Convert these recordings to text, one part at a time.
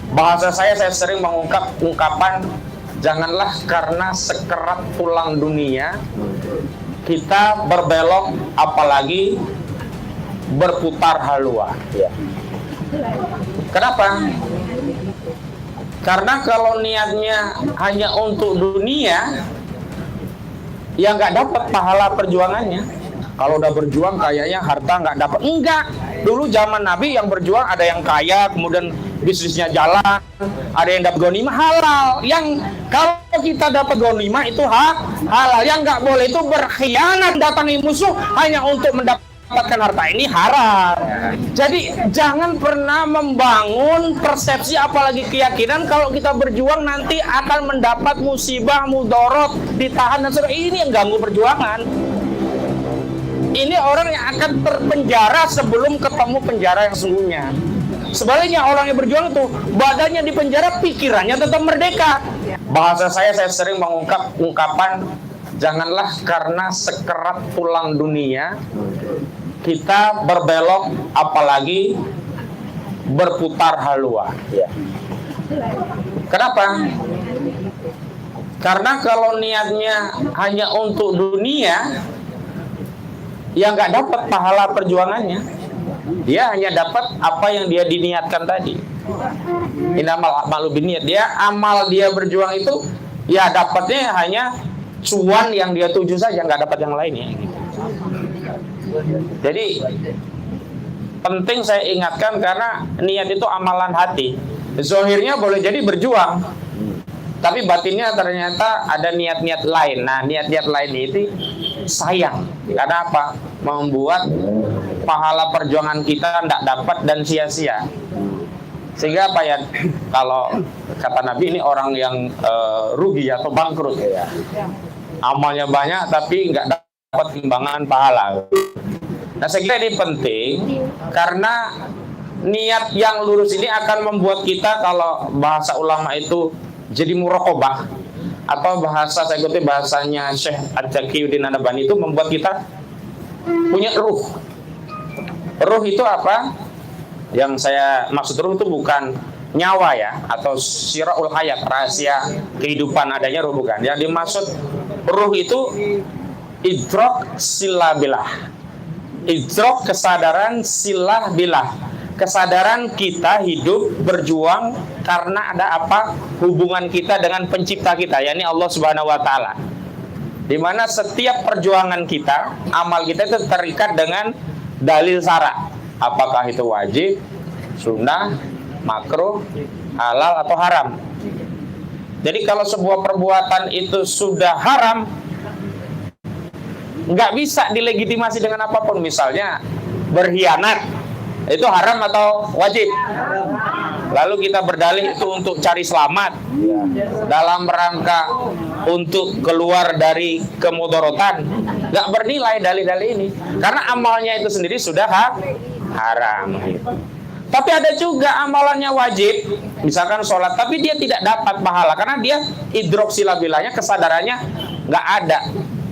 Bahasa saya sering mengungkap ungkapan janganlah karena sekerat tulang dunia kita berbelok apalagi berputar halua. Kenapa? Karena kalau niatnya hanya untuk dunia, ya nggak dapat pahala perjuangannya. Kalau udah berjuang kayaknya harta nggak dapat. Enggak. Dulu zaman Nabi yang berjuang ada yang kaya, kemudian bisnisnya jalan, ada yang dapat ghanimah halal. Yang kalau kita dapat ghanimah itu halal. Yang nggak boleh itu berkhianat, datangi musuh hanya untuk mendapatkan harta, ini haram. Jadi jangan pernah membangun persepsi apalagi keyakinan kalau kita berjuang nanti akan mendapat musibah, mudorot, ditahan dan sebagainya. Ini yang ganggu perjuangan. Ini orang yang akan terpenjara sebelum ketemu penjara yang sesungguhnya. Sebaliknya orang yang berjuang itu badannya di penjara, pikirannya tetap merdeka. Bahasa saya sering mengungkap ungkapan janganlah karena sekerat tulang dunia kita berbelok apalagi berputar halua. Kenapa? Karena kalau niatnya hanya untuk dunia, ya nggak dapat pahala perjuangannya. Dia hanya dapat apa yang dia diniatkan tadi. Innamal a'malu binniyat. Dia amal dia berjuang itu ya dapatnya hanya cuan yang dia tuju saja, nggak dapat yang lainnya. Jadi penting saya ingatkan karena niat itu amalan hati. Zahirnya boleh jadi berjuang, tapi batinnya ternyata ada niat-niat lain. Nah, niat-niat lain itu sayang. Karena apa? Membuat pahala perjuangan kita tidak dapat dan sia-sia. Sehingga apa ya? Kalau kata Nabi ini orang yang rugi atau bangkrut. Amalnya banyak tapi nggak dapat timbangan pahala. Nah, saya kira ini penting karena niat yang lurus ini akan membuat kita, kalau bahasa ulama itu, jadi muraqabah, atau bahasa saya kutip bahasanya Syekh Ad-Taqiyuddin An-Nabhani itu membuat kita punya ruh. Ruh itu apa? Yang saya maksud ruh itu bukan nyawa ya, atau siraul hayat, rahasia kehidupan adanya ruh, bukan. Yang dimaksud ruh itu idrok silah bilah. Idrok kesadaran silah bilah. Kesadaran kita hidup berjuang karena ada apa? Hubungan kita dengan pencipta kita, yakni Allah Subhanahu wa taala. Di mana setiap perjuangan kita, amal kita itu terikat dengan dalil syara. Apakah itu wajib, sunnah, makruh, halal atau haram. Jadi kalau sebuah perbuatan itu sudah haram, nggak bisa dilegitimasi dengan apapun. Misalnya berkhianat, itu haram atau wajib? Lalu kita berdalih itu untuk cari selamat, dalam rangka untuk keluar dari kemudorotan, nggak bernilai dalih-dalih ini karena amalnya itu sendiri sudah haram. Tapi ada juga amalannya wajib, misalkan sholat, tapi dia tidak dapat pahala karena dia hidroksilabilanya, kesadarannya nggak ada.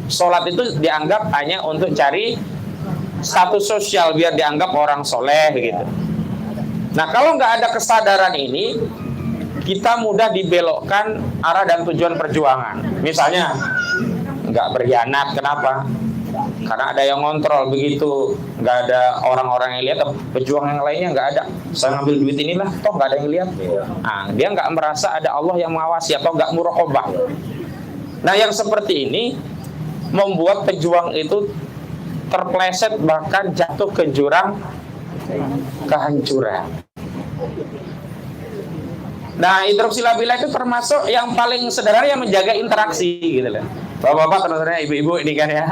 Sholat itu dianggap hanya untuk cari status sosial, biar dianggap orang soleh gitu. Nah, kalau nggak ada kesadaran ini, kita mudah dibelokkan arah dan tujuan perjuangan. Misalnya nggak berkhianat, kenapa? Karena ada yang ngontrol, begitu nggak ada orang-orang yang lihat, pejuang yang lainnya nggak ada. Saya ngambil duit inilah, toh nggak ada yang lihat. Nah, dia nggak merasa ada Allah yang mengawasi atau nggak muraqabah. Nah, yang seperti ini membuat pejuang itu terpleset, bahkan jatuh ke jurang kehancuran. Nah, hidroksilabilah itu termasuk yang paling sederhana, yang menjaga interaksi gitu loh. Bapak-bapak, teman-teman, ibu-ibu ini kan ya,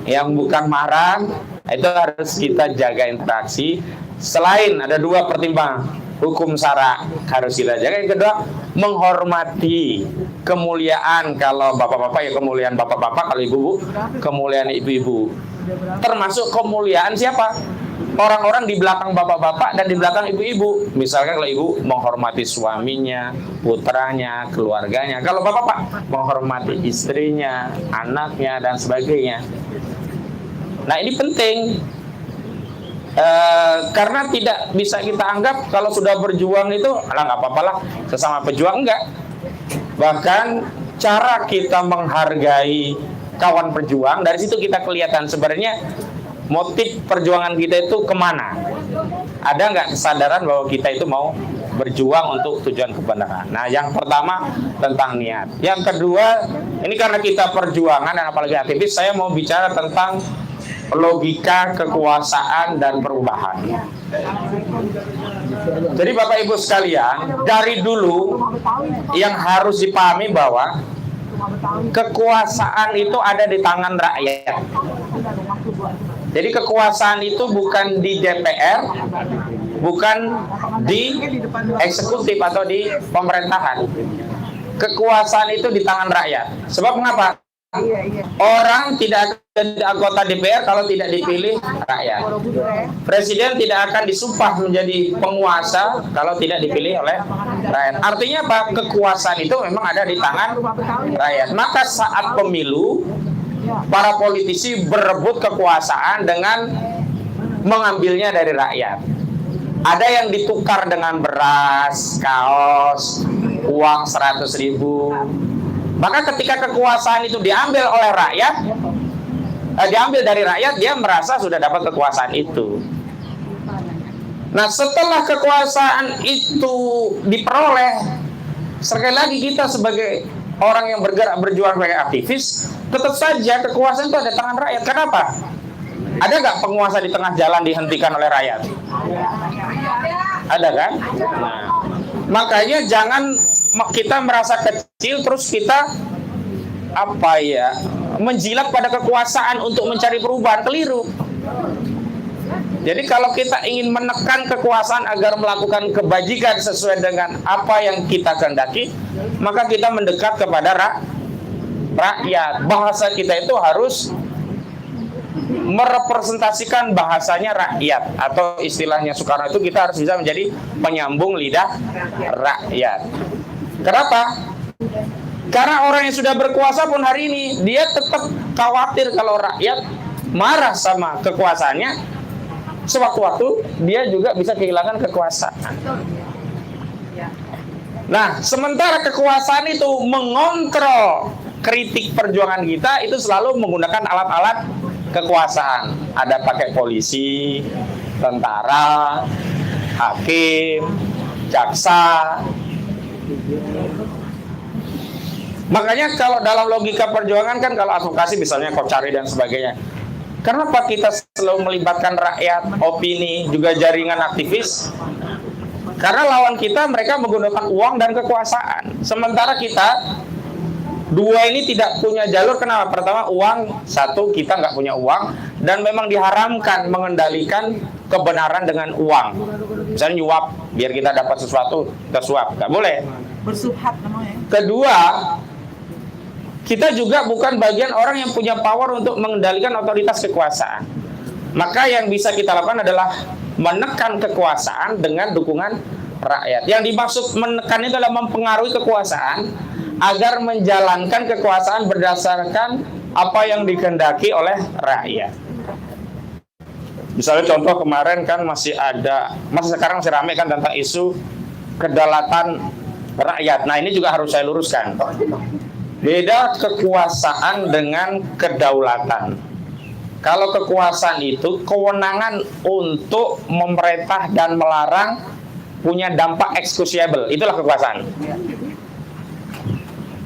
yang bukan mahram itu harus kita jaga interaksi. Selain ada dua pertimbangan, hukum syara harus kita jaga. Yang kedua, menghormati kemuliaan. Kalau bapak-bapak ya kemuliaan bapak-bapak, kalau ibu-ibu kemuliaan ibu-ibu. Termasuk kemuliaan siapa? Orang-orang di belakang bapak-bapak dan di belakang ibu-ibu. Misalkan kalau ibu menghormati suaminya, putranya, keluarganya. Kalau bapak-bapak menghormati istrinya, anaknya dan sebagainya. Nah, ini penting. Karena tidak bisa kita anggap kalau sudah berjuang itu, alah nggak apa-apa lah, sesama pejuang, enggak. Bahkan cara kita menghargai kawan perjuang, dari situ kita kelihatan sebenarnya motif perjuangan kita itu kemana. Ada nggak kesadaran bahwa kita itu mau berjuang untuk tujuan kebenaran. Nah, yang pertama tentang niat. Yang kedua, ini karena kita perjuangan dan apalagi aktivis, saya mau bicara tentang logika kekuasaan dan perubahan. Jadi Bapak Ibu sekalian, dari dulu yang harus dipahami bahwa kekuasaan itu ada di tangan rakyat. Jadi kekuasaan itu bukan di DPR, bukan di eksekutif atau di pemerintahan. Kekuasaan itu di tangan rakyat. Sebab mengapa? Orang tidak jadi anggota DPR kalau tidak dipilih rakyat. Presiden tidak akan disumpah menjadi penguasa kalau tidak dipilih oleh rakyat. Artinya apa? Kekuasaan itu memang ada di tangan rakyat. Maka saat pemilu, para politisi berebut kekuasaan dengan mengambilnya dari rakyat. Ada yang ditukar dengan beras, kaos, uang 100.000. Maka ketika kekuasaan itu diambil oleh rakyat, diambil dari rakyat, dia merasa sudah dapat kekuasaan itu. Nah, setelah kekuasaan itu diperoleh, sekali lagi kita sebagai orang yang bergerak berjuang sebagai aktivis, tetap saja kekuasaan itu ada di tangan rakyat. Kenapa? Ada nggak penguasa di tengah jalan dihentikan oleh rakyat? Ada kan? Nah, makanya jangan kita merasa kecil terus kita menjilat pada kekuasaan untuk mencari perubahan. Keliru. Jadi kalau kita ingin menekan kekuasaan agar melakukan kebajikan sesuai dengan apa yang kita kehendaki, maka kita mendekat kepada rakyat. Bahasa kita itu harus merepresentasikan bahasanya rakyat, atau istilahnya Soekarno itu kita harus bisa menjadi penyambung lidah rakyat. Kenapa? Karena orang yang sudah berkuasa pun hari ini dia tetap khawatir kalau rakyat marah sama kekuasaannya, sewaktu-waktu dia juga bisa kehilangan kekuasaan. Nah, sementara kekuasaan itu mengontrol kritik perjuangan kita, itu selalu menggunakan alat-alat kekuasaan. Ada pakai polisi, tentara, hakim, jaksa. Makanya kalau dalam logika perjuangan kan, kalau advokasi misalnya Kocari dan sebagainya, kenapa kita selalu melibatkan rakyat, opini, juga jaringan aktivis? Karena lawan kita mereka menggunakan uang dan kekuasaan. Sementara kita dua ini tidak punya jalur. Kenapa? Pertama, uang. Satu, kita nggak punya uang, dan memang diharamkan mengendalikan kebenaran dengan uang. Misalnya nyuap, biar kita dapat sesuatu, kita suap, nggak boleh. Bersubhat namanya. Kedua, kita juga bukan bagian orang yang punya power untuk mengendalikan otoritas kekuasaan. Maka yang bisa kita lakukan adalah menekan kekuasaan dengan dukungan rakyat. Yang dimaksud menekan itu adalah mempengaruhi kekuasaan agar menjalankan kekuasaan berdasarkan apa yang dikehendaki oleh rakyat. Misalnya contoh kemarin kan masih sekarang masih ramai kan tentang isu kedaulatan rakyat. Nah, ini juga harus saya luruskan. Beda kekuasaan dengan kedaulatan. Kalau kekuasaan itu kewenangan untuk memerintah dan melarang punya dampak excusable. Itulah kekuasaan.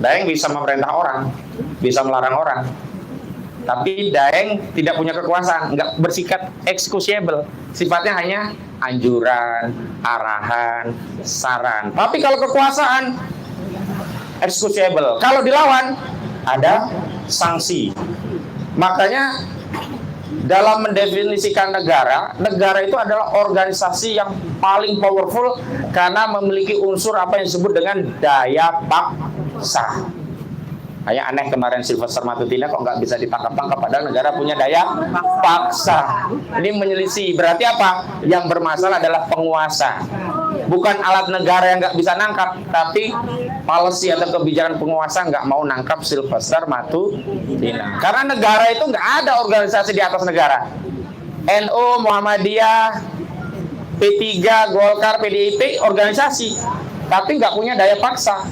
Daeng bisa memerintah orang, bisa melarang orang. Tapi Daeng tidak punya kekuasaan, nggak bersikap excusable. Sifatnya hanya anjuran, arahan, saran. Tapi kalau kekuasaan excusable. Kalau dilawan ada sanksi. Makanya dalam mendefinisikan negara itu adalah organisasi yang paling powerful karena memiliki unsur apa yang disebut dengan daya paksa. Kayak aneh kemarin Sylvester Matutina kok nggak bisa ditangkap-tangkap padahal negara punya daya paksa. Ini menyelisih. Berarti apa? Yang bermasalah adalah penguasa. Bukan alat negara yang nggak bisa nangkap, tapi policy atau kebijakan penguasa nggak mau nangkap Sylvester Matutina. Karena negara itu nggak ada organisasi di atas negara. NU, Muhammadiyah, P3, Golkar, PDIP, organisasi, tapi nggak punya daya paksa.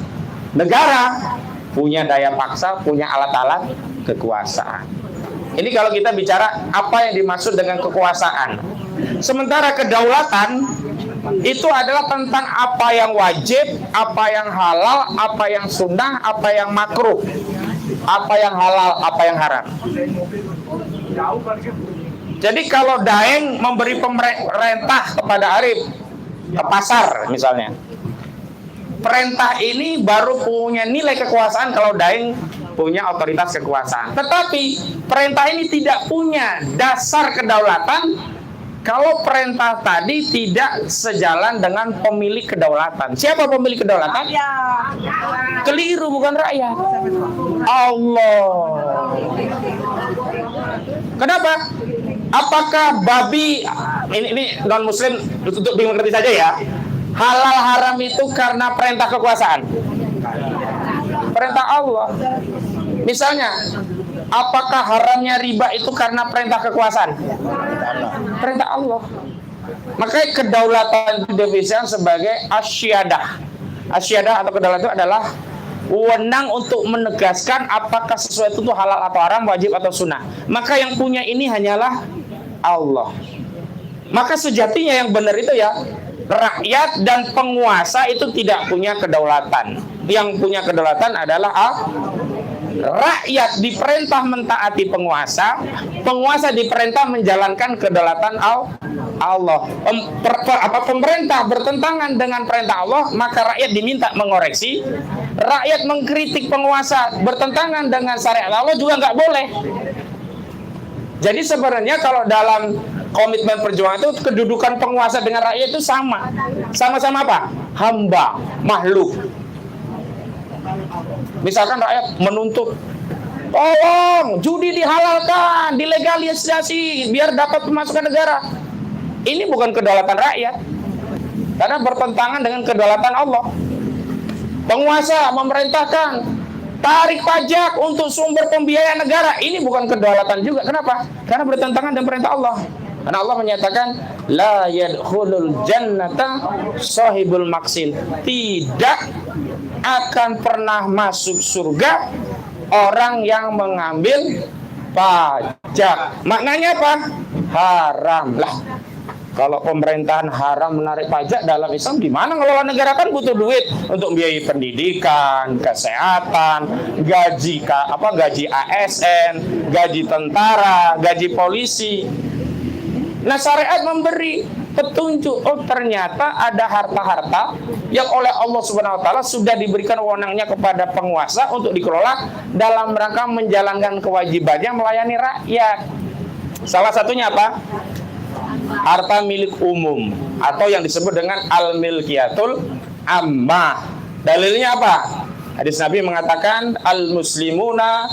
Negara punya daya paksa, punya alat-alat kekuasaan. Ini kalau kita bicara apa yang dimaksud dengan kekuasaan. Sementara kedaulatan itu adalah tentang apa yang wajib, apa yang halal, apa yang sunnah, apa yang makruh, apa yang halal, apa yang haram. Jadi kalau Daeng memberi perintah kepada Arif ke pasar misalnya, perintah ini baru punya nilai kekuasaan kalau Daeng punya otoritas kekuasaan. Tetapi perintah ini tidak punya dasar kedaulatan kalau perintah tadi tidak sejalan dengan pemilik kedaulatan. Siapa pemilik kedaulatan? Keliru, bukan rakyat. Allah. Kenapa? Apakah babi, ini non muslim untuk dimengerti saja ya, halal haram itu karena perintah kekuasaan? Perintah Allah. Misalnya, apakah haramnya riba itu karena perintah kekuasaan? Perintah Allah. Makanya kedaulatan itu didefinisikan sebagai asyiadah. Asyiadah atau kedaulatan itu adalah wewenang untuk menegaskan apakah sesuatu itu halal atau haram, wajib atau sunnah. Maka yang punya ini hanyalah Allah. Maka sejatinya yang benar itu ya, rakyat dan penguasa itu tidak punya kedaulatan. Yang punya kedaulatan adalah rakyat diperintah mentaati penguasa, penguasa diperintah menjalankan kedaulatan Allah. Pemerintah bertentangan dengan perintah Allah, maka rakyat diminta mengoreksi. Rakyat mengkritik penguasa bertentangan dengan syariat Allah juga nggak boleh. Jadi sebenarnya kalau dalam komitmen perjuangan itu kedudukan penguasa dengan rakyat itu sama. Sama-sama apa? Hamba, makhluk. Misalkan rakyat menuntut, tolong judi dihalalkan, dilegalisasi biar dapat pemasukan negara. Ini bukan kedaulatan rakyat, karena bertentangan dengan kedaulatan Allah. Penguasa memerintahkan tarik pajak untuk sumber pembiayaan negara. Ini bukan kedaulatan juga. Kenapa? Karena bertentangan dengan perintah Allah. Karena Allah menyatakan la yadkhulul jannata sahibul maksil. Tidak akan pernah masuk surga orang yang mengambil pajak. Maknanya apa? Haram lah. Kalau pemerintahan haram menarik pajak dalam Islam, gimana ngelola negara? Kan butuh duit untuk biaya pendidikan, kesehatan, gaji ASN, gaji tentara, gaji polisi. Nah, syariat memberi petunjuk, oh ternyata ada harta-harta yang oleh Allah Subhanahu wa taala sudah diberikan wewenangnya kepada penguasa untuk dikelola dalam rangka menjalankan kewajibannya melayani rakyat. Salah satunya apa? Harta milik umum atau yang disebut dengan al-milkiyatul ammah. Dalilnya apa? Hadis Nabi mengatakan al-muslimuna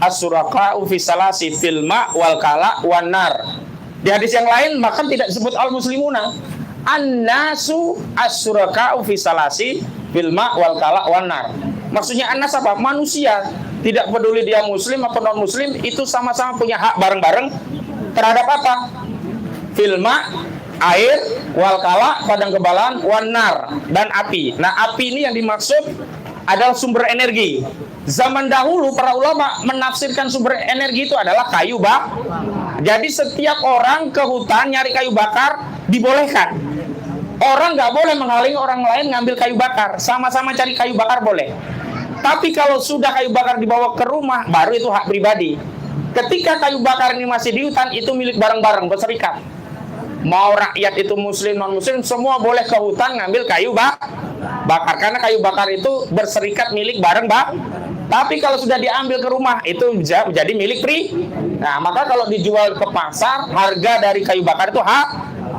as-suraka'u fi salasi fil ma' wal kala wan nar. Di hadis yang lain bahkan tidak disebut al-muslimuna. An-nasu as-suraka'u fi salasi fil ma' wal kala wan nar. Maksudnya an-nas apa? Manusia. Tidak peduli dia muslim atau non muslim, itu sama-sama punya hak bareng-bareng terhadap apa? Filma, air, wal kala, padang kebalan, wanar, dan api. Nah, api ini yang dimaksud adalah sumber energi. Zaman dahulu para ulama menafsirkan sumber energi itu adalah kayu bakar. Jadi setiap orang ke hutan nyari kayu bakar dibolehkan. Orang nggak boleh menghalangi orang lain ngambil kayu bakar. Sama-sama cari kayu bakar boleh. Tapi kalau sudah kayu bakar dibawa ke rumah, baru itu hak pribadi. Ketika kayu bakar ini masih di hutan, itu milik bareng-bareng, berserikat. Mau rakyat itu muslim, non-muslim, semua boleh ke hutan ngambil kayu bakar. Karena kayu bakar itu berserikat milik bareng. Tapi kalau sudah diambil ke rumah, itu jadi milik Nah, maka kalau dijual ke pasar, harga dari kayu bakar itu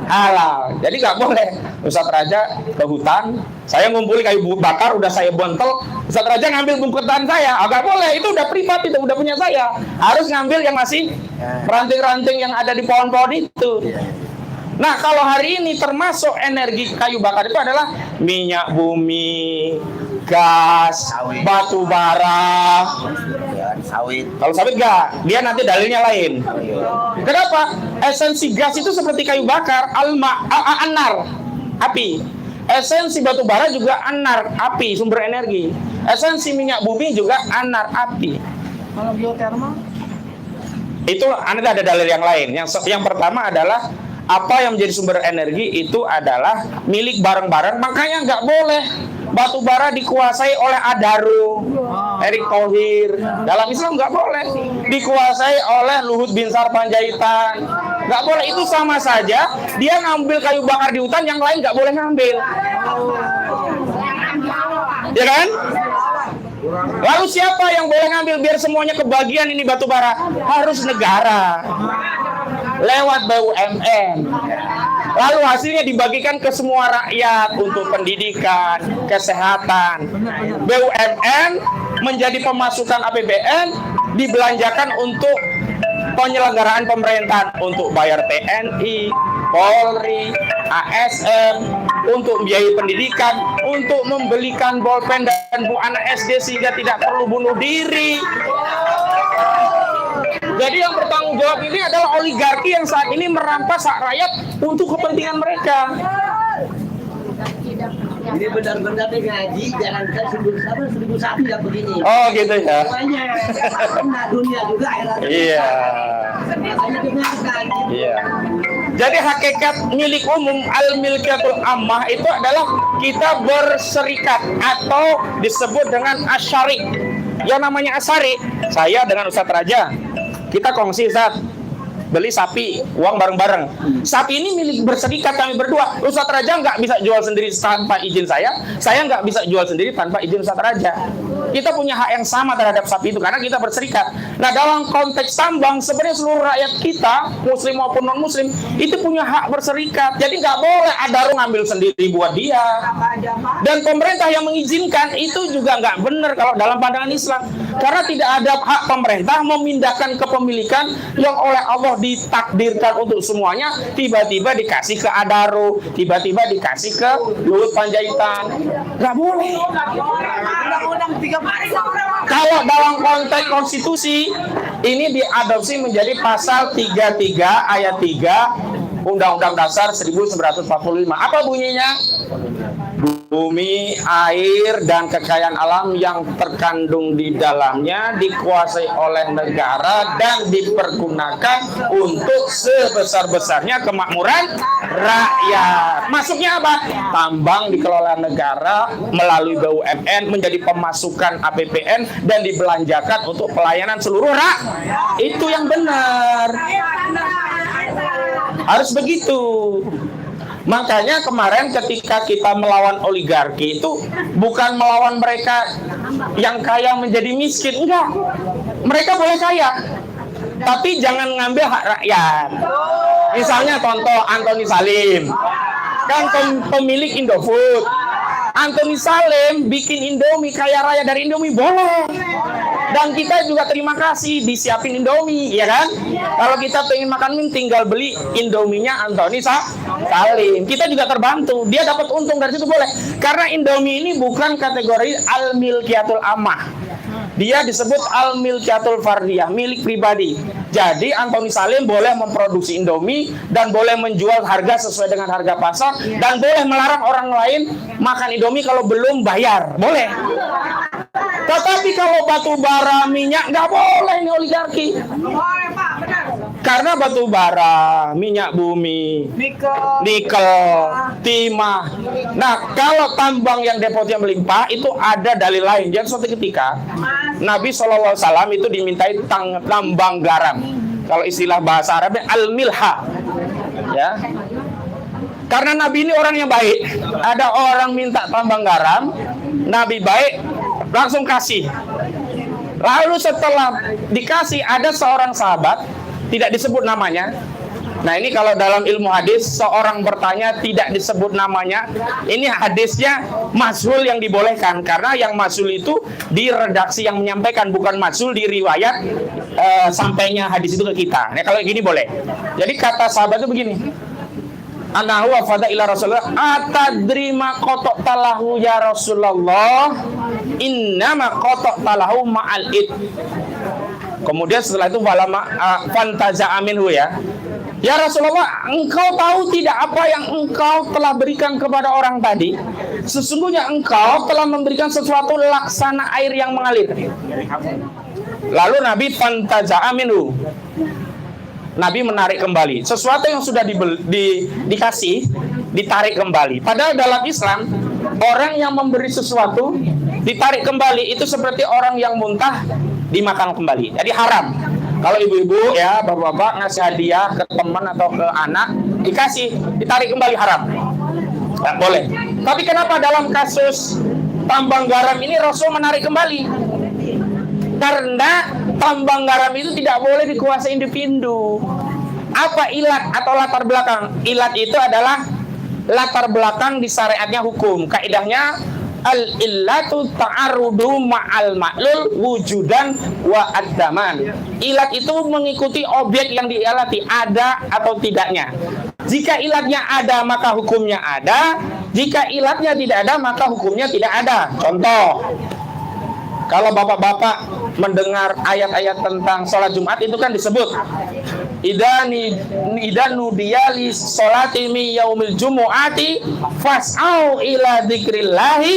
halal. Jadi nggak boleh Ustadz Raja ke hutan, saya ngumpulin kayu bakar, udah saya bontel, Ustadz Raja ngambil bungkusan saya. Nggak boleh, itu udah privat, itu udah punya saya. Harus ngambil yang masih ranting-ranting yang ada di pohon-pohon itu. Nah, kalau hari ini termasuk energi kayu bakar itu adalah minyak bumi, gas, batu bara, sawit. Kalau sawit enggak, dia nanti dalilnya lain. Kenapa? Esensi gas itu seperti kayu bakar, anar, api. Esensi batu bara juga anar, api, sumber energi. Esensi minyak bumi juga anar, api. Kalau geotermal? Itu ada dalil yang lain. Yang pertama adalah apa yang menjadi sumber energi itu adalah milik bareng-bareng, makanya nggak boleh batu bara dikuasai oleh Adaro, Erick Thohir. Dalam Islam nggak boleh dikuasai oleh Luhut Binsar Panjaitan. Nggak boleh, itu sama saja dia ngambil kayu bakar di hutan, yang lain nggak boleh ngambil. Ya kan? Lalu siapa yang boleh ngambil biar semuanya kebagian ini batu bara? Harus negara. Lewat BUMN. Lalu hasilnya dibagikan ke semua rakyat untuk pendidikan, kesehatan. BUMN menjadi pemasukan APBN, dibelanjakan untuk penyelenggaraan pemerintahan, untuk bayar TNI, Polri, ASN, untuk biaya pendidikan, untuk membelikan bolpen dan buku anak SD sehingga tidak perlu bunuh diri. Jadi yang bertanggung jawab ini adalah oligarki yang saat ini merampas hak rakyat untuk kepentingan mereka. Ini benar-benar ngaji, jangankan 1000 sapi yang begini. Oh gitu ya. Semuanya, dunia juga. Iya. Iya. Jadi hakikat milik umum al-milkiyatul ammah itu adalah kita berserikat atau disebut dengan asyarik. Yang namanya asyarik, saya dengan Ustadz Raja, kita kongsi Ustadz, beli sapi, uang bareng-bareng. Sapi ini milik berserikat kami berdua. Ustadz Raja nggak bisa jual sendiri tanpa izin saya nggak bisa jual sendiri tanpa izin Ustadz Raja. Kita punya hak yang sama terhadap sapi itu karena kita berserikat. Nah, dalam konteks tambang, sebenarnya seluruh rakyat kita, muslim maupun non-muslim, itu punya hak berserikat. Jadi nggak boleh Adaro ngambil sendiri buat dia. Dan pemerintah yang mengizinkan itu juga nggak benar kalau dalam pandangan Islam. Karena tidak ada hak pemerintah memindahkan kepemilikan yang oleh Allah ditakdirkan untuk semuanya, tiba-tiba dikasih ke Adaro, tiba-tiba dikasih ke Luhut Panjaitan. Nggak boleh. Kalau dalam konteks konstitusi, ini diadopsi menjadi pasal 33 ayat 3 Undang-Undang Dasar 1945. Apa bunyinya? Bumi, air, dan kekayaan alam yang terkandung di dalamnya dikuasai oleh negara dan dipergunakan untuk sebesar-besarnya kemakmuran rakyat. Masuknya apa? Tambang dikelola negara melalui BUMN menjadi pemasukan APBN dan dibelanjakan untuk pelayanan seluruh rakyat. Itu yang benar. Harus begitu. Makanya kemarin ketika kita melawan oligarki itu bukan melawan mereka yang kaya menjadi miskin, enggak. Mereka boleh kaya, tapi jangan ngambil hak rakyat. Misalnya contoh Antoni Salim, kan pemilik Indofood. Antoni Salim bikin Indomie, kaya raya dari Indomie, boleh. Dan kita juga terima kasih disiapin Indomie, ya kan? Kalau kita pengen makan mie, tinggal beli Indominya Antoni Salim. Kita juga terbantu, dia dapat untung dari situ, boleh. Karena Indomie ini bukan kategori al-milkiyatul ammah. Dia disebut al-milkiyatul fardiyah, milik pribadi. Jadi Antoni Salim boleh memproduksi Indomie dan boleh menjual harga sesuai dengan harga pasar dan boleh melarang orang lain makan Indomie kalau belum bayar, boleh. Tetapi kalau batu bara, minyak, nggak boleh ini oligarki. Karena batu bara, minyak bumi, nikel, timah. Nah, kalau tambang yang depotnya melimpah, itu ada dalil lain. Jadi suatu ketika Nabi SAW itu dimintai tambang garam. Kalau istilah bahasa Arabnya al-milha, ya. Karena Nabi ini orang yang baik. Ada orang minta tambang garam, Nabi baik, langsung kasih. Lalu setelah dikasih, ada seorang sahabat, tidak disebut namanya. Nah, ini kalau dalam ilmu hadis, seorang bertanya tidak disebut namanya, ini hadisnya masyhur yang dibolehkan. Karena yang masyhur itu di redaksi yang menyampaikan, bukan masyhur di riwayat sampainya hadis itu ke kita. Nah, kalau gini boleh. Jadi kata sahabat itu begini, anahu wafada ila Rasulullah atadri ma qatok talahu ya Rasulullah innama qatok talahu ma'al id. Kemudian setelah itu walama fantaza aminhu ya. Ya Rasulullah, engkau tahu tidak apa yang engkau telah berikan kepada orang tadi? Sesungguhnya engkau telah memberikan sesuatu laksana air yang mengalir. Lalu Nabi fantaza aminhu. Nabi menarik kembali. Sesuatu yang sudah dikasih, ditarik kembali. Padahal dalam Islam, orang yang memberi sesuatu, ditarik kembali, itu seperti orang yang muntah, dimakan kembali. Jadi haram. Kalau ibu-ibu ya, bapak-bapak ngasih hadiah ke teman atau ke anak, dikasih, ditarik kembali haram. Nggak boleh. Tapi kenapa dalam kasus tambang garam ini Rasul menarik kembali? Karena tambang garam itu tidak boleh dikuasai individu. Apa ilat atau latar belakang? Ilat itu adalah latar belakang di syariatnya hukum. Kaidahnya al-illatu ta'arudu ma'al ma'lul wujudan wa addaman. Ilat itu mengikuti objek yang diilati, ada atau tidaknya. Jika ilatnya ada, maka hukumnya ada. Jika ilatnya tidak ada, maka hukumnya tidak ada. Contoh, kalau bapak-bapak mendengar ayat-ayat tentang sholat Jumat, itu kan disebut Idza nudiya li sholati mi yaumil jumu'ati fas'au ila dzikrillahi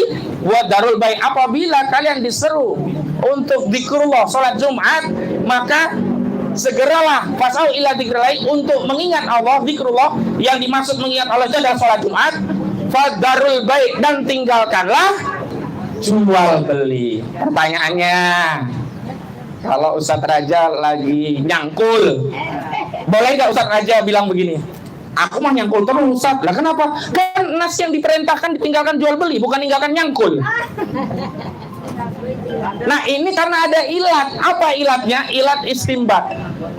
wa darul bai'. Apabila kalian diseru untuk zikrullah sholat Jumat, maka segeralah fas'au ila dzikrillahi, untuk mengingat Allah. Zikrullah yang dimaksud mengingat Allah itu adalah sholat Jumat. Fadarul bai', dan tinggalkanlah jual beli. Pertanyaannya, kalau Ustadz Raja lagi nyangkul, boleh nggak Ustadz Raja bilang begini? Aku mah nyangkul terus Ustadz. Lah kenapa? Kan nas yang diperintahkan ditinggalkan jual beli, bukan tinggalkan nyangkul. Nah ini karena ada ilat. Apa ilatnya? Ilat istimbat.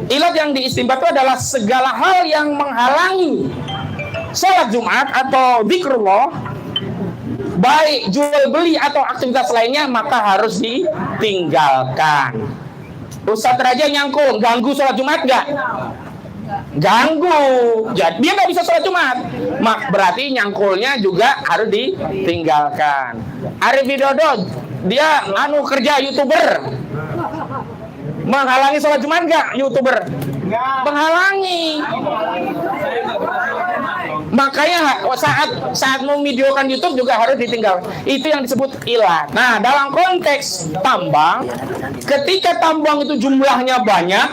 Ilat yang diistimbat itu adalah segala hal yang menghalangi sholat Jumat atau zikrullah, baik jual beli atau aktivitas lainnya, maka harus ditinggalkan. Ustadz Raja nyangkul, ganggu sholat Jumat nggak? Ganggu. Jadi dia nggak bisa sholat Jumat. Berarti nyangkulnya juga harus ditinggalkan. Arif Widodo, dia kerja YouTuber, menghalangi sholat Jumat nggak YouTuber? Menghalangi. Makanya saat memvideokan YouTube juga harus ditinggal. Itu yang disebut ilat. Nah, dalam konteks tambang, ketika tambang itu jumlahnya banyak,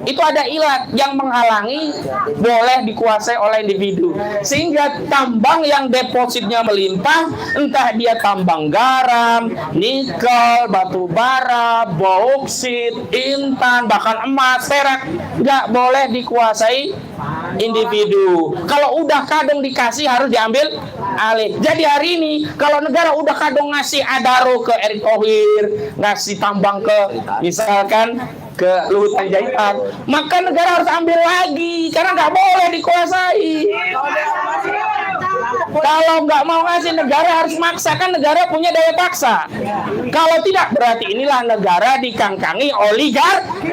itu ada ilat yang menghalangi boleh dikuasai oleh individu. Sehingga tambang yang depositnya melimpah, entah dia tambang garam, nikel, batu bara, bauksit, intan, bahkan emas, perak, nggak boleh dikuasai individu. Kalau udah kadang dikasih harus diambil alih. Jadi hari ini kalau negara udah kadang ngasih adaro ke Erick Thohir, ngasih tambang ke misalkan ke Luhut Panjaitan, maka negara harus ambil lagi karena nggak boleh dikuasai. Kalau nggak mau ngasih, negara harus maksakan, negara punya daya paksa. Kalau tidak, berarti inilah negara dikangkangi oligarki.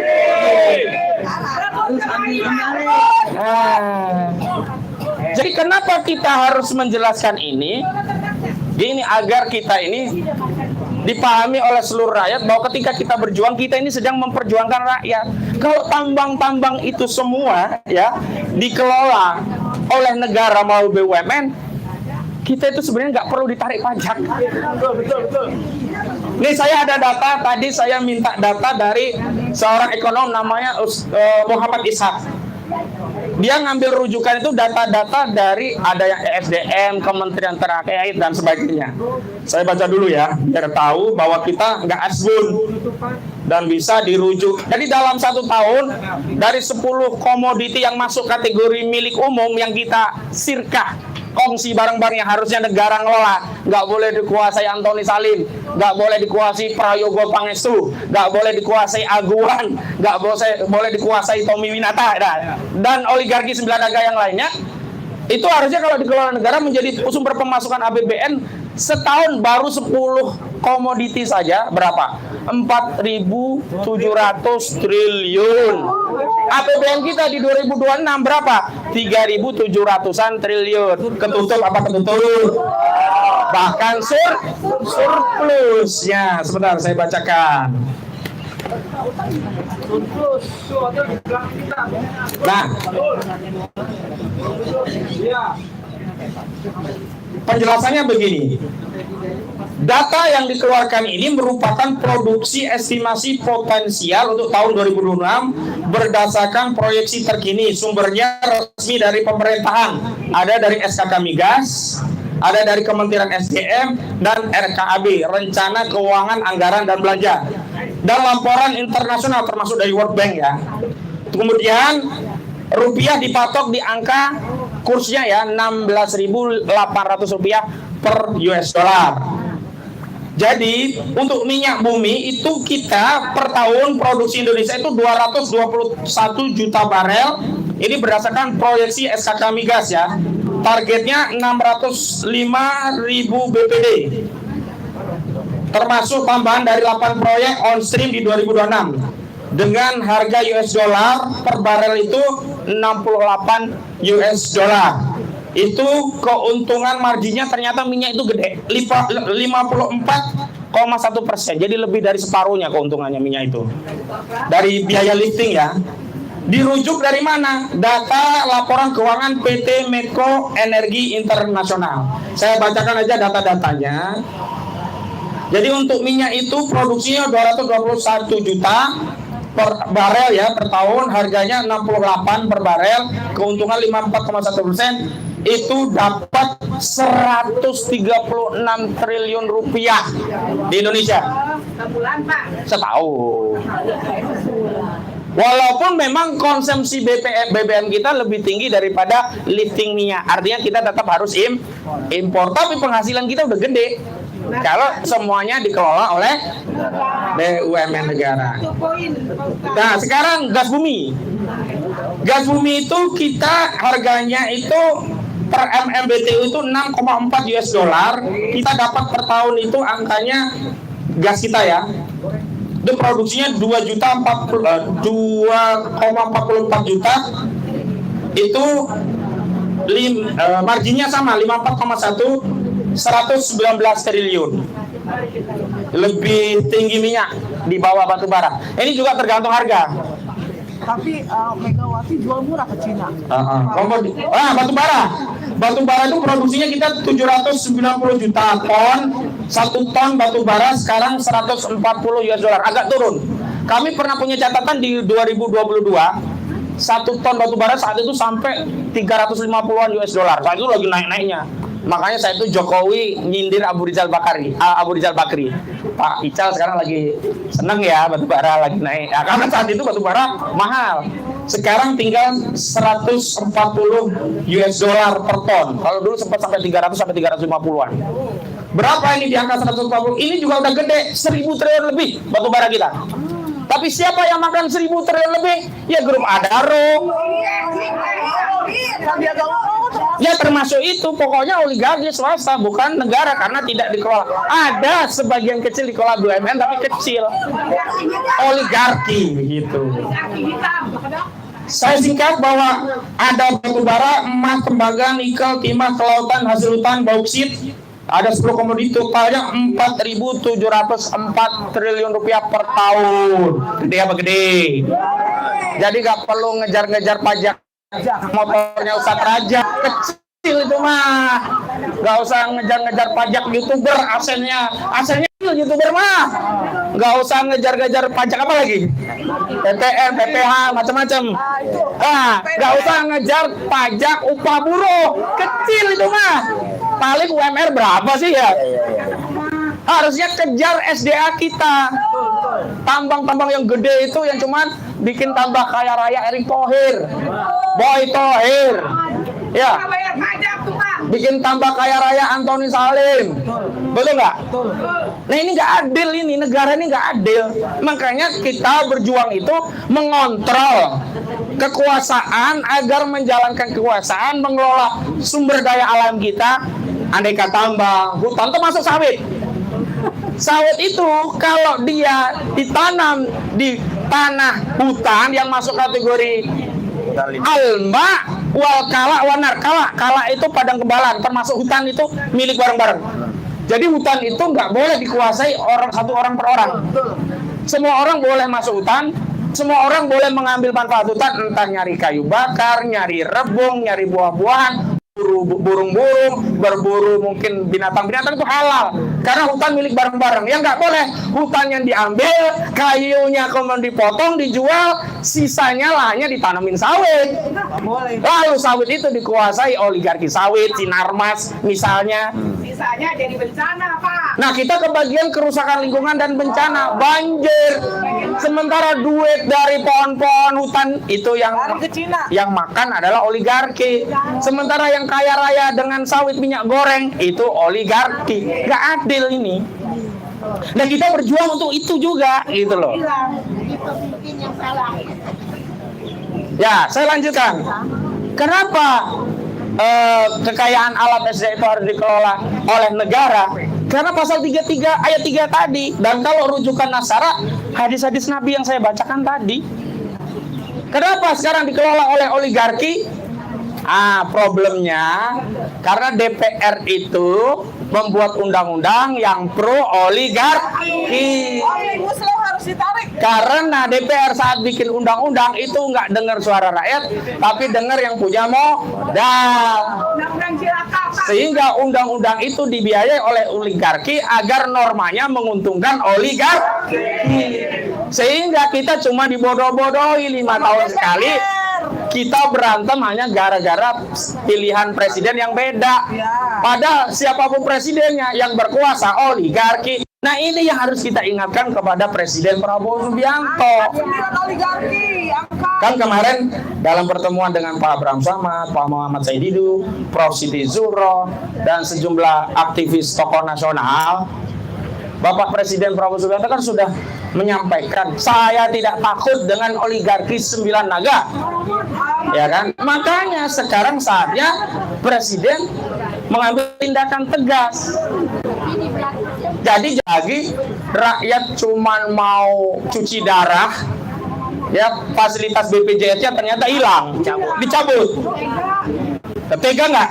Jadi kenapa kita harus menjelaskan ini? Ini agar kita ini dipahami oleh seluruh rakyat bahwa ketika kita berjuang, kita ini sedang memperjuangkan rakyat. Kalau tambang-tambang itu semua ya dikelola oleh negara maupun BUMN, kita itu sebenarnya nggak perlu ditarik pajak. Betul. Nih saya ada data, tadi saya minta data dari seorang ekonom namanya Muhammad Ishak. Dia ngambil rujukan itu data-data dari ada yang ESDM, Kementerian terkait dan sebagainya. Saya baca dulu ya, biar tahu bahwa kita nggak asbun dan bisa dirujuk. Jadi dalam 1 tahun, dari 10 komoditi yang masuk kategori milik umum yang kita sirkah, kongsi barang-barang yang harusnya negara ngelola, nggak boleh dikuasai Antoni Salim, nggak boleh dikuasai Prayogo Pangestu, nggak boleh dikuasai Aguan, nggak boleh dikuasai Tommy Winata, dan oligarki 9 naga yang lainnya. Itu harusnya kalau dikelola negara menjadi sumber pemasukan APBN Setahun baru 10 komoditi saja berapa? 4.700 triliun. APBN kita di 2026 berapa? 3.700-an triliun. Ketutup apa ketutup? Bahkan surplusnya. Sebentar saya bacakan. Nah, penjelasannya begini. Data yang dikeluarkan ini merupakan produksi estimasi potensial untuk tahun 2026 berdasarkan proyeksi terkini. Sumbernya resmi dari pemerintahan. Ada dari SKK Migas, ada dari Kementerian SDM, dan RKAB, Rencana Keuangan Anggaran dan Belanja. Dan laporan internasional termasuk dari World Bank ya. Kemudian rupiah dipatok di angka kursnya ya 16.800 rupiah per US dollar. Jadi untuk minyak bumi itu kita per tahun produksi Indonesia itu 221 juta barel. Ini berdasarkan proyeksi SKK Migas ya. Targetnya 605.000 BPD. Termasuk tambahan dari 8 proyek on stream di 2026. Dengan harga US dollar per barel itu 68 US dollar. Itu keuntungan marginnya ternyata minyak itu gede, 54,1%. Jadi lebih dari separuhnya keuntungannya minyak itu dari biaya lifting ya. Dirujuk dari mana? Data laporan keuangan PT Medco Energi Internasional. Saya bacakan aja data-datanya. Jadi untuk minyak itu produksinya 221 juta per barel ya per tahun, harganya 68 per barel, keuntungan 54,1%, itu dapat 136 triliun rupiah di Indonesia setahun. Walaupun memang konsumsi BBM kita lebih tinggi daripada lifting minyak, artinya kita tetap harus impor, tapi penghasilan kita udah gede kalau semuanya dikelola oleh BUMN negara. Nah sekarang gas bumi. Gas bumi itu kita harganya itu per MMBTU itu 6,4 US dollar. Kita dapat per tahun itu angkanya gas kita ya. Itu produksinya 2,44 juta. Itu marginnya sama 54,1, 119 triliun. Lebih tinggi minyak di bawah batu bara. Ini juga tergantung harga. Tapi Megawati jual murah ke Cina. Batu bara itu produksinya kita 790 juta ton. 1 ton batu bara sekarang 140 US dollar, agak turun. Kami pernah punya catatan di 2022, 1 ton batu bara saat itu sampai 350-an US dollar. Saat itu lagi naik-naiknya. Makanya saya itu Jokowi nyindir Abu Rizal Bakri. Pak Ical sekarang lagi seneng ya batu bara lagi naik. Ya, karena saat itu batu bara mahal. Sekarang tinggal 140 US dollar per ton. Kalau dulu sempat sampai 300 sampai 350-an. Berapa ini di angka 140? Ini juga udah gede, 1.000 triliun lebih batu bara kita. Tapi siapa yang makan 1.000 triliun lebih? Ya grup Adaro. Ya termasuk itu, pokoknya oligarki swasta, bukan negara, karena tidak dikelola. Ada sebagian kecil dikelola BUMN tapi kecil. Oligarki begitu. Saya singkat bahwa ada batu bara, emas, tembaga, nikel, timah, kelautan, hasil hutan, bauksit. Ada 10 komoditi, totalnya 4.704 triliun rupiah per tahun. Gede apa gede? Jadi gak perlu ngejar-ngejar pajak motornya Ustadz Raja, kecil itu mah. Gak usah ngejar-ngejar pajak YouTuber, asennya YouTuber mah. Gak usah ngejar-ngejar pajak apa lagi? PPN, PPH, macam-macam. Nah, gak usah ngejar pajak upah buruh, kecil itu mah. Paling UMR berapa sih ya? Harusnya kejar SDA kita. Tambang-tambang yang gede itu yang cuman bikin tambah kaya raya Erick Thohir, Boy Thohir, ya. Bikin tambah kaya raya Antoni Salim, betul nggak? Nah ini nggak adil, ini negara ini nggak adil. Makanya kita berjuang itu mengontrol kekuasaan agar menjalankan kekuasaan, mengelola sumber daya alam kita aneka tambang, hutan termasuk sawit. Sawit itu kalau dia ditanam di tanah hutan yang masuk kategori alma wal kala wanar. Kala itu padang kembalan, termasuk hutan itu milik bareng-bareng. Jadi hutan itu nggak boleh dikuasai satu orang per orang. Semua orang boleh masuk hutan, semua orang boleh mengambil manfaat hutan, entah nyari kayu bakar, nyari rebung, nyari buah-buahan, burung-burung, berburu mungkin binatang-binatang itu halal. Karena hutan milik bareng-bareng. Yang nggak boleh, hutan yang diambil, kayunya kemudian dipotong, dijual, sisanya lahannya ditanamin sawit. Lalu sawit itu dikuasai oligarki sawit, Sinarmas misalnya. Sisanya jadi bencana, Pak. Nah, kita kebagian kerusakan lingkungan dan bencana, banjir. Sementara duit dari pohon-pohon hutan itu yang makan adalah oligarki. Sementara yang kaya raya dengan sawit minyak goreng itu oligarki. Nggak adil ini. Dan kita berjuang untuk itu juga, gitu loh. Ya, saya lanjutkan. Kenapa kekayaan alam SDA itu harus dikelola oleh negara? Karena pasal 33 ayat 3 tadi. Dan kalau rujukan Nasara, hadis-hadis Nabi yang saya bacakan tadi. Kenapa sekarang dikelola oleh oligarki? Problemnya karena DPR itu membuat undang-undang yang pro oligarki. Omnibus Law harus ditarik. Karena DPR saat bikin undang-undang itu nggak dengar suara rakyat, tapi dengar yang punya modal. Undang-undang cilaka, Pak. Sehingga undang-undang itu dibiayai oleh oligarki agar normanya menguntungkan oligarki. Sehingga kita cuma dibodoh-bodohi 5 tahun sekali. Kita berantem hanya gara-gara pilihan presiden yang beda. Padahal siapapun presidennya yang berkuasa oligarki. Nah, ini yang harus kita ingatkan kepada Presiden Prabowo Subianto. Kan kemarin dalam pertemuan dengan Pak Abraham Samad, Pak Muhammad Saididu, Prof. Siti Zuhro, dan sejumlah aktivis tokoh nasional, Bapak Presiden Prabowo Subianto kan sudah menyampaikan, saya tidak takut dengan oligarki 9 naga. Ya kan? Makanya sekarang saatnya Presiden mengambil tindakan tegas. Jadi rakyat cuman mau cuci darah, ya fasilitas BPJS-nya ternyata hilang, dicabut. Tega nggak?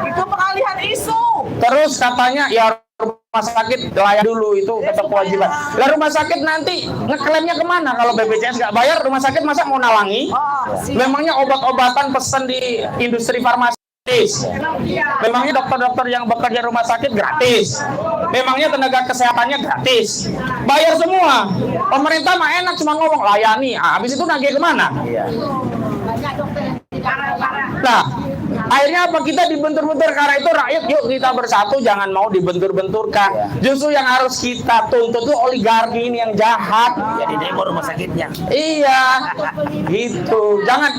Itu pengalihan isu. Terus katanya ya rumah sakit layak dulu, itu kata kewajiban. Lah rumah sakit nanti ngeklaimnya kemana kalau BPJS nggak bayar? Rumah sakit masa mau nalangi? Memangnya obat-obatan pesan di industri farmasi gratis? Memangnya dokter-dokter yang bekerja rumah sakit gratis? Memangnya tenaga kesehatannya gratis? Bayar semua. Pemerintah mah enak cuma ngomong layani. Habis itu nagih kemana? Nah, akhirnya apa? Kita dibentur-bentur. Karena itu rakyat, yuk kita bersatu, jangan mau dibentur-benturkan. Justru yang harus kita tuntut itu oligarki ini yang jahat. Jadi demo rumah sakitnya. Iya, gitu. Jangan,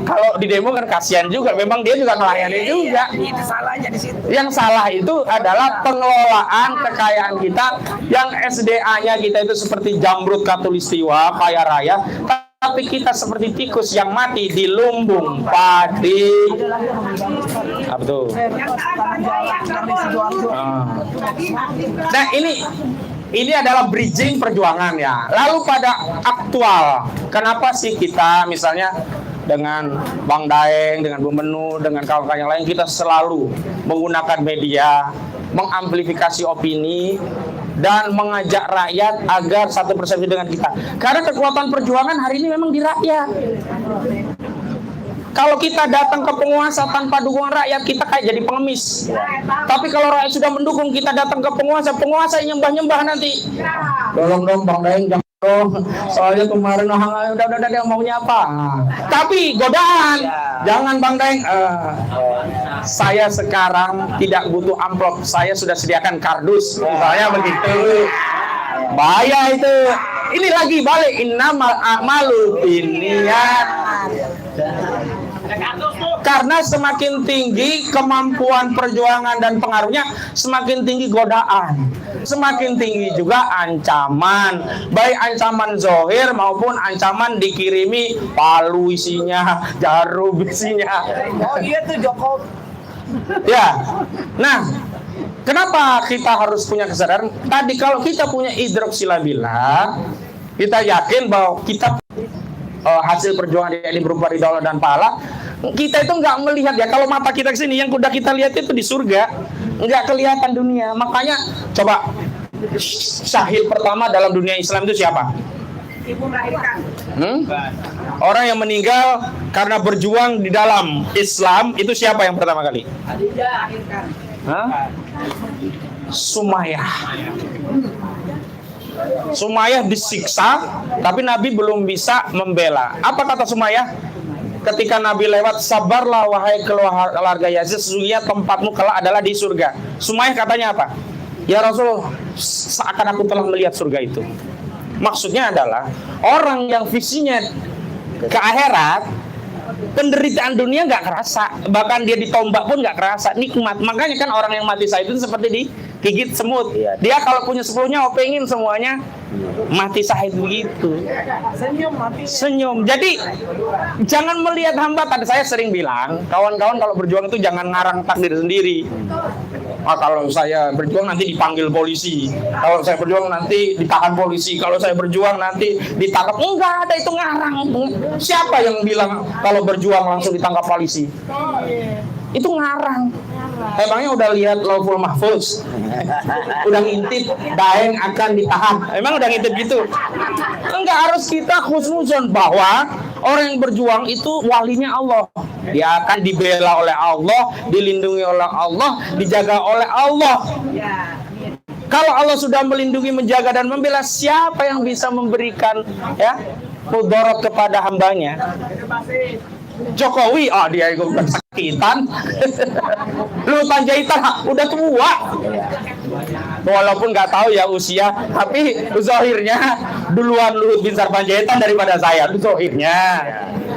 kalau di demo kan kasihan juga. Memang dia juga melayani juga. Itu salahnya di situ. Yang salah itu adalah pengelolaan kekayaan kita, yang SDA-nya kita itu seperti jamrut katulistiwa, kaya raya. Tapi kita seperti tikus yang mati di lumbung padi. Apa tuh? Nah, ini adalah bridging perjuangan ya. Lalu pada aktual, kenapa sih kita misalnya dengan Bang Daeng, dengan Bu Menu, dengan kawan-kawan yang lain, kita selalu menggunakan media, mengamplifikasi opini, dan mengajak rakyat agar satu persepsi dengan kita. Karena kekuatan perjuangan hari ini memang di rakyat. Kalau kita datang ke penguasa tanpa dukungan rakyat, kita kayak jadi pengemis. Tapi kalau rakyat sudah mendukung, kita datang ke penguasa yang nyembah-nyembah nanti. Tolong dong Bang Daeng, jangan dong. Soalnya kemarin udah dia maunya apa. Tapi godaan, jangan Bang Daeng. Saya sekarang tidak butuh amplop, saya sudah sediakan kardus, misalnya begitu. Bahaya itu. Ini lagi balik, innamal a'malu binniyat. Karena semakin tinggi kemampuan perjuangan dan pengaruhnya, semakin tinggi godaan, semakin tinggi juga ancaman, baik ancaman zohir maupun ancaman dikirimi palu isinya, jarum isinya. Oh iya tuh Jokowi. Ya, nah Kenapa kita harus punya kesadaran? Tadi kalau kita punya idrok silabillah, kita yakin bahwa kita hasil perjuangan ini berupa ridha Allah dan pahala. Kita itu nggak melihat ya, kalau mata kita ke sini, yang udah kita lihat itu di surga, nggak kelihatan dunia. Makanya coba syahid pertama dalam dunia Islam itu siapa? Ibu melahirkan. Orang yang meninggal karena berjuang di dalam Islam itu siapa yang pertama kali? Khadijah melahirkan. Sumayyah. Sumayyah disiksa, tapi Nabi belum bisa membela. Apa kata Sumayyah? Ketika Nabi lewat, sabarlah wahai keluarga Yazid, sesungguhnya tempatmu kelak adalah di surga. Sumayyah katanya apa? Ya Rasul, seakan aku telah melihat surga itu. Maksudnya adalah orang yang visinya ke akhirat, penderitaan dunia nggak kerasa, bahkan dia ditombak pun nggak kerasa, nikmat. Makanya kan orang yang mati syahid itu seperti digigit semut. Dia kalau punya 10 pengen semuanya mati syahid begitu. Senyum mati. Senyum. Jadi jangan melihat hambatan. Saya sering bilang, kawan-kawan kalau berjuang itu jangan ngarang takdir sendiri. Kalau saya berjuang nanti dipanggil polisi, kalau saya berjuang nanti ditahan polisi, kalau saya berjuang nanti ditangkap. Enggak ada itu ngarang. Siapa yang bilang kalau berjuang langsung ditangkap polisi? Itu ngarang. Emangnya udah lihat Lauhul Mahfuz? Udah ngintip Daeng akan ditahan? Emang udah ngintip gitu? Enggak, harus kita khusnuzon bahwa orang yang berjuang itu walinya Allah. Dia akan dibela oleh Allah, dilindungi oleh Allah, dijaga oleh Allah. Kalau Allah sudah melindungi, menjaga dan membela, siapa yang bisa memberikan ya mudarat kepada hambanya? Jokowi, dia ikut kesakitan. Luhut Panjaitan udah tua, walaupun nggak tahu ya usia, tapi zahirnya duluan Luhut Binsar Panjaitan daripada saya. Itu zahirnya.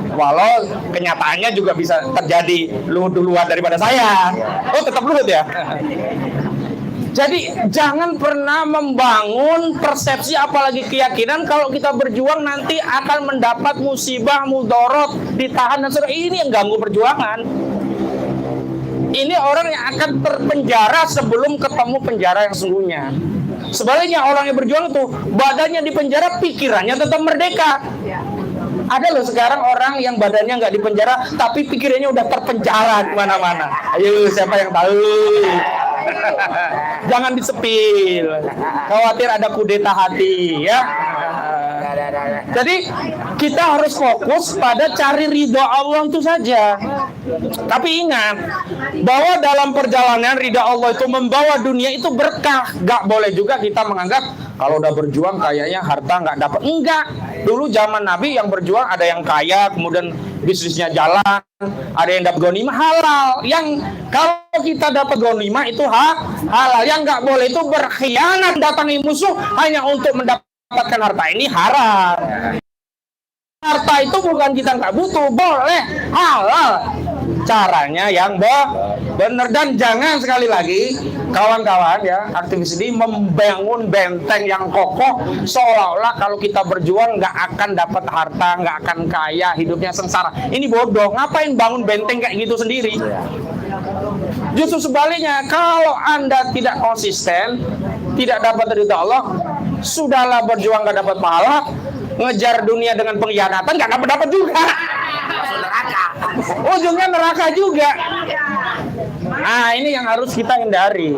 Walau kenyataannya juga bisa terjadi Luhut duluan daripada saya. Oh, tetap Luhut ya. Jadi jangan pernah membangun persepsi apalagi keyakinan kalau kita berjuang nanti akan mendapat musibah, mudarat, ditahan dan sebagainya. Ini yang ganggu perjuangan. Ini orang yang akan terpenjara sebelum ketemu penjara yang sesungguhnya. Sebaliknya orang yang berjuang itu badannya di penjara, pikirannya tetap merdeka. Ada loh sekarang orang yang badannya nggak di penjara tapi pikirannya udah terpenjara di mana-mana. Ayo, siapa yang tahu? Jangan disepil. Khawatir ada kudeta hati ya. Jadi kita harus fokus pada cari ridha Allah itu saja. Tapi ingat bahwa dalam perjalanan ridha Allah itu membawa dunia itu berkah. Gak boleh juga kita menganggap kalau udah berjuang kayaknya harta nggak dapat. Enggak. Dulu zaman Nabi yang berjuang ada yang kaya, kemudian bisnisnya jalan, ada yang dapat ghanimah halal. Yang kalau kita dapat ghanimah itu halal. Yang nggak boleh itu berkhianat, datangi musuh hanya untuk mendapatkan harta, ini haram. Harta itu bukan kita nggak butuh, boleh halal. Caranya yang benar, dan jangan sekali lagi kawan-kawan ya, aktivis ini membangun benteng yang kokoh seolah-olah kalau kita berjuang nggak akan dapat harta, nggak akan kaya, hidupnya sengsara. Ini bodoh. Ngapain bangun benteng kayak gitu sendiri? Justru sebaliknya, kalau Anda tidak konsisten, tidak dapat ridha Allah, sudahlah berjuang nggak dapat pahala, ngejar dunia dengan pengkhianatan nggak dapat juga. Ujungnya neraka juga. Nah, ini yang harus kita hindari.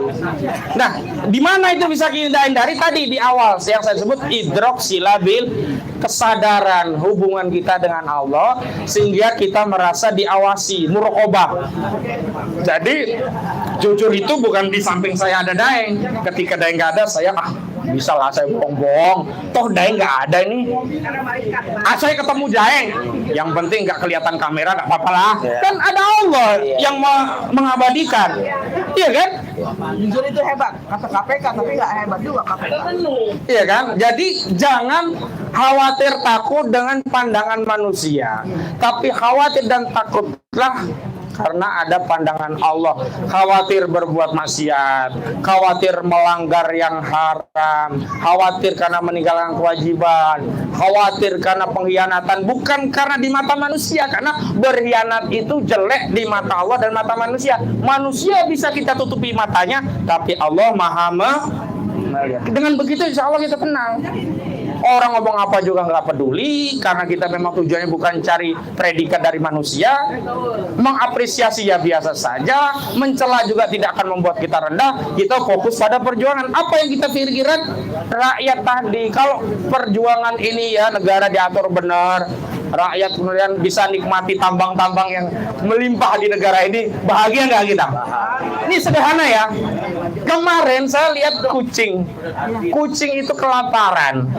Nah, di mana itu bisa kita hindari? Tadi di awal yang saya sebut idrok silabil, kesadaran hubungan kita dengan Allah sehingga kita merasa diawasi, muraqabah. Jadi jujur itu bukan di samping saya ada Daeng. Ketika Daeng nggak ada, saya bisa lah saya bohong-bohong. Toh Daeng nggak ada ini. Saya ketemu Daeng. Yang penting nggak kelihatan kamera, nggak apa-apa lah. Kan ada Allah yang mengabadikan. Iya kan? Jujur itu hebat. Kata KPK, tapi nggak hebat juga KPK. Iya kan? Jadi jangan khawatir takut dengan pandangan manusia, tapi khawatir dan takutlah karena ada pandangan Allah. Khawatir berbuat maksiat, khawatir melanggar yang haram, khawatir karena meninggalkan kewajiban, khawatir karena pengkhianatan, bukan karena di mata manusia, karena berkhianat itu jelek di mata Allah dan mata manusia. Manusia bisa kita tutupi matanya, tapi Allah Maha melihat. Dengan begitu insya Allah kita tenang. Orang ngomong apa juga nggak peduli, karena kita memang tujuannya bukan cari predikat dari manusia. Mengapresiasi ya biasa saja, mencela juga tidak akan membuat kita rendah. Kita fokus pada perjuangan. Apa yang kita pikirkan? Rakyat tadi. Kalau perjuangan ini ya negara diatur benar, rakyat kemudian bisa nikmati tambang-tambang yang melimpah di negara ini, bahagia nggak kita? Ini sederhana ya. Kemarin saya lihat kucing itu kelaparan,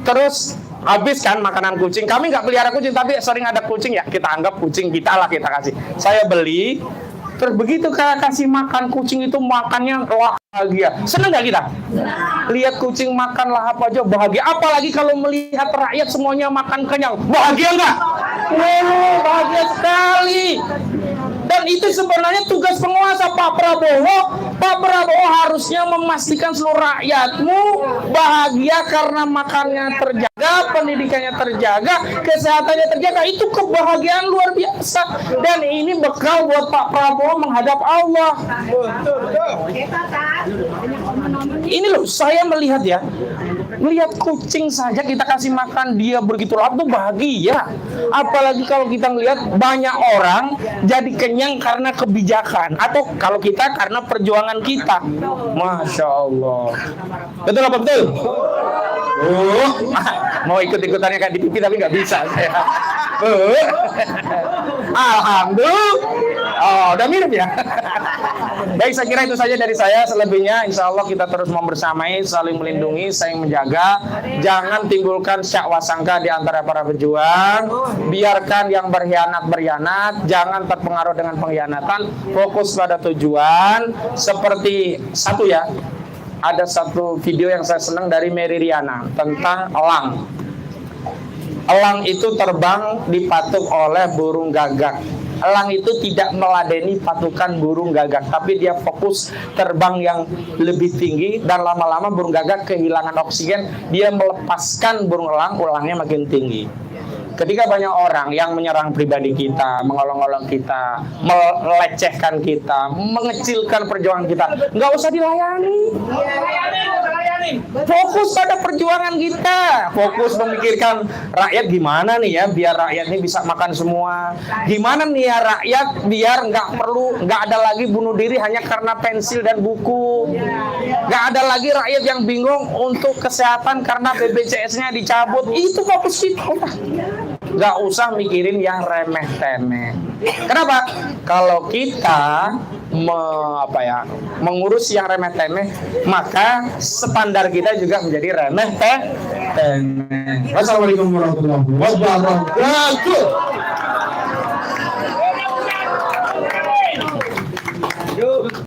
terus habis kan makanan kucing. Kami nggak pelihara kucing, tapi sering ada kucing ya, kita anggap kucing kita lah, kita kasih. Saya beli, terus begitu kita kasih makan kucing itu, makannya wah bahagia. Seneng nggak kita? Lihat kucing makan lahap aja bahagia. Apalagi kalau melihat rakyat semuanya makan kenyang, bahagia nggak? Wah, bahagia sekali. Dan itu sebenarnya tugas penguasa Pak Prabowo. Pak Prabowo harusnya memastikan seluruh rakyatmu bahagia karena makannya terjaga, pendidikannya terjaga, kesehatannya terjaga. Itu kebahagiaan luar biasa. Dan ini bekal buat Pak Prabowo menghadap Allah. Ini loh, saya melihat ya, melihat kucing saja kita kasih makan dia begitu lahap tuh bahagia. Apalagi kalau kita melihat banyak orang jadi kenyang karena kebijakan, atau kalau kita karena perjuangan kita. Masya Allah. Betul apa betul? Mau ikut-ikutannya kayak di TV tapi nggak bisa saya. Alhamdulillah. Oh, udah mirip ya. Baik, saya kira itu saja dari saya. Selebihnya insya Allah kita terus membersamai, saling melindungi, saling menjaga. Jangan timbulkan syak wasangka di antara para pejuang. Biarkan yang berkhianat, jangan terpengaruh dengan pengkhianatan. Fokus pada tujuan. Seperti satu ya, ada satu video yang saya senang dari Mary Riana tentang elang. Elang itu terbang dipatuk oleh burung gagak. Elang itu tidak meladeni patukan burung gagak, tapi dia fokus terbang yang lebih tinggi, dan lama-lama burung gagak kehilangan oksigen, dia melepaskan burung elang, ulangnya makin tinggi. Ketika banyak orang yang menyerang pribadi kita, mengolong-olong kita, melecehkan kita, mengecilkan perjuangan kita, nggak usah dilayani. Fokus pada perjuangan kita, fokus memikirkan rakyat gimana nih ya biar rakyat ini bisa makan semua, gimana nih ya rakyat biar nggak ada lagi bunuh diri hanya karena pensil dan buku, nggak ada lagi rakyat yang bingung untuk kesehatan karena BPJS-nya dicabut. Itu fokus kita. Nggak usah mikirin yang remeh-temeh. Kenapa? Kalau kita mengurus yang remeh-temeh, maka standar kita juga menjadi remeh-temeh. Wassalamualaikum warahmatullahi wabarakatuh.